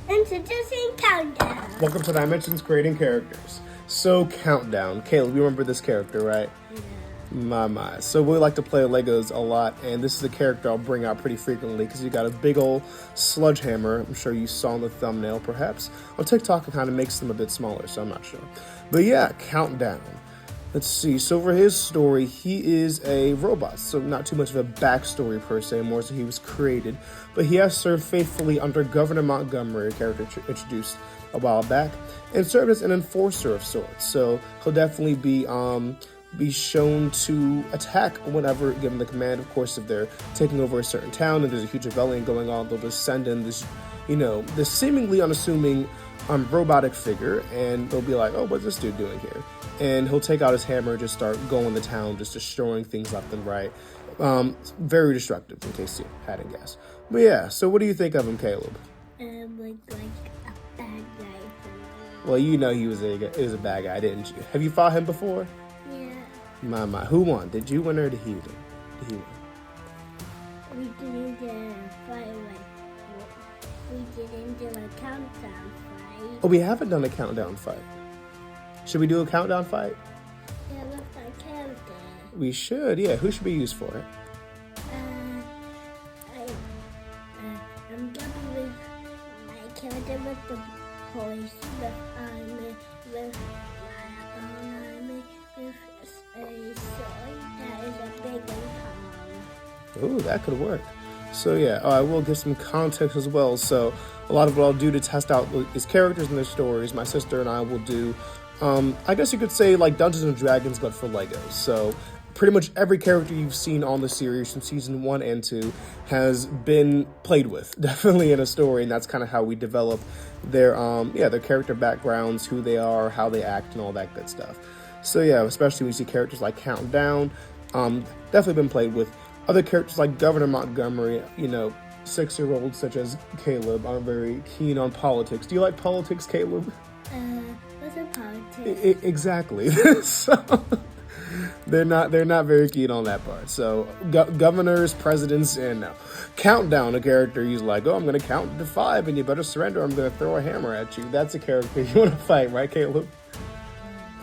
Introducing Countdown. Welcome to Dimensions Creating Characters. So, Countdown. Caleb, you remember this character, right? Yeah. My. So we like to play Legos a lot, and this is a character I'll bring out pretty frequently because you got a big old sludge hammer. I'm sure you saw in the thumbnail, perhaps. On TikTok, it kind of makes them a bit smaller, so I'm not sure. But yeah, Countdown. Let's see. So for his story, he is a robot, so not too much of a backstory per se, more so he was created. But he has served faithfully under Governor Montgomery, a character introduced a while back, and served as an enforcer of sorts. So he'll definitely be shown to attack whenever given the command. Of course, if they're taking over a certain town and there's a huge rebellion going on, they'll just send in this, this seemingly unassuming robotic figure, and they'll be like, oh, what's this dude doing here? And he'll take out his hammer and just start going to town, just destroying things left and right. Very destructive, in case you hadn't guessed. But yeah, so what do you think of him, Caleb? Like a bad guy for me. Well, you know he was a bad guy, didn't you? Have you fought him before? Yeah. My. Who won? Did you win or did he win? We didn't get a fight we didn't do a countdown fight. Oh, we haven't done a countdown fight. Should we do a countdown fight? Yeah, let's like countdown. We should, yeah. Who should we use for it? I'm gonna be with my character with the voice, with a sword that is a big and Ooh, that could work. So yeah, I will give some context as well. So a lot of what I'll do to test out his characters and their stories, my sister and I will do, I guess you could say like Dungeons and Dragons, but for Legos. So pretty much every character you've seen on the series from season 1 and 2 has been played with, definitely in a story, and that's kind of how we develop their character backgrounds, who they are, how they act, and all that good stuff. So yeah, especially when you see characters like Countdown, definitely been played with. Other characters like Governor Montgomery, 6-year-olds such as Caleb are very keen on politics. Do you like politics, Caleb? What's a politics? Exactly. So they're not very keen on that part. So governors, presidents, and Countdown, a character he's like, oh, I'm gonna count to 5 and you better surrender. I'm gonna throw a hammer at you. That's a character you want to fight, right, Caleb?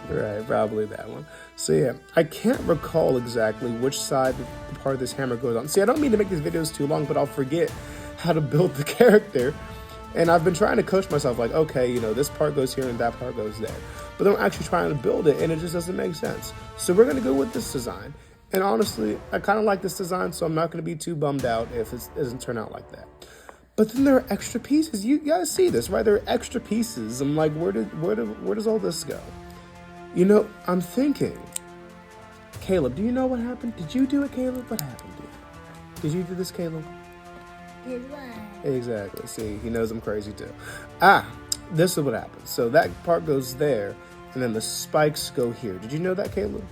Right, probably that one. So yeah, I can't recall exactly which side the part of this hammer goes on. See, I don't mean to make these videos too long, but I'll forget how to build the character. And I've been trying to coach myself, like, okay, this part goes here and that part goes there. But then I'm actually trying to build it, and it just doesn't make sense. So we're going to go with this design. And honestly, I kind of like this design, so I'm not going to be too bummed out if it doesn't turn out like that. But then there are extra pieces. You guys see this, right? There are extra pieces. I'm like, where does all this go? I'm thinking, Caleb, do you know what happened? Did you do it, Caleb? What happened, dude? Did you do this, Caleb? Did what? Exactly. See, he knows I'm crazy too. This is what happened. So that part goes there, and then the spikes go here. Did you know that, Caleb?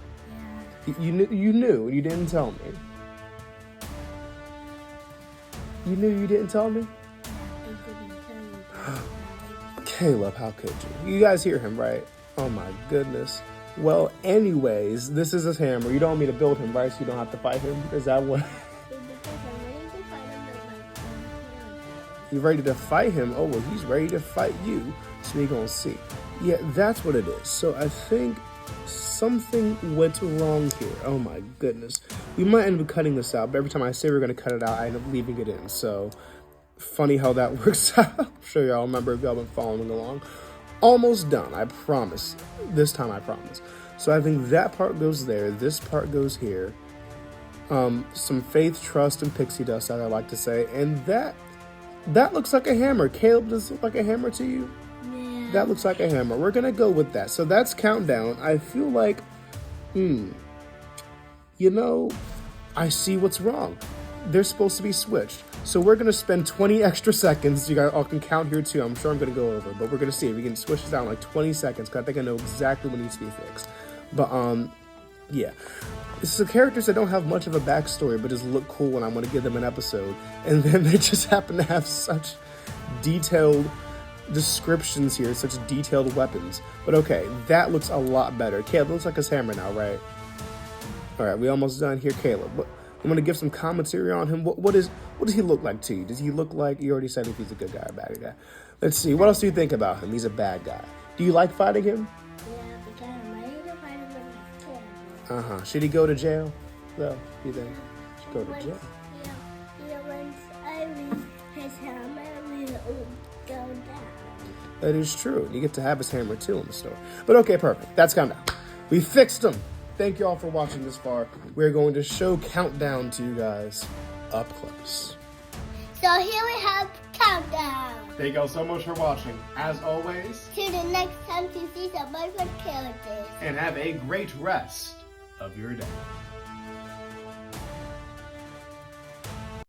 Yeah. You knew, you didn't tell me. You knew, you didn't tell me? Caleb, how could you? You guys hear him, right? Oh my goodness. Well, anyways, this is his hammer. You don't want me to build him, right? So you don't have to fight him? Is that what? You ready to fight him? Oh, well, he's ready to fight you. So we're going to see. Yeah, that's what it is. So I think something went wrong here. Oh my goodness. We might end up cutting this out, but every time I say we're going to cut it out, I end up leaving it in. So funny how that works out. I'm sure y'all remember if y'all been following along. Almost done, I promise. This time I promise. So I think that part goes there. This part goes here. Some faith, trust, and pixie dust, as I like to say. And that looks like a hammer. Caleb, does it look like a hammer to you? Yeah. That looks like a hammer. We're going to go with that. So that's Countdown. I feel like, I see what's wrong. They're supposed to be switched. So we're going to spend 20 extra seconds. You guys all can count here too. I'm sure I'm going to go over, but we're going to see if we can switch this out in like 20 seconds because I think I know exactly what needs to be fixed. But yeah. This is characters that don't have much of a backstory, but just look cool when I'm going to give them an episode. And then they just happen to have such detailed descriptions here, such detailed weapons. But okay, that looks a lot better. Caleb, looks like his hammer now, right? All right, we almost done here, Caleb. I'm going to give some commentary on him. What does he look like to you? Does he look like, you already said if he's a good guy or a bad guy. Let's see. What else do you think about him? He's a bad guy. Do you like fighting him? Yeah, because I'm ready to fight him when he's killed. Should he go to jail, though? You think? Should go to jail. Once I leave his hammer, will go down. That is true. You get to have his hammer, too, in the story. But okay, perfect. That's calm down. We fixed him. Thank you all for watching this far. We're going to show Countdown to you guys up close. So here we have Countdown. Thank you all so much for watching. As always, To the next time to see some of my characters. and have a great rest of your day.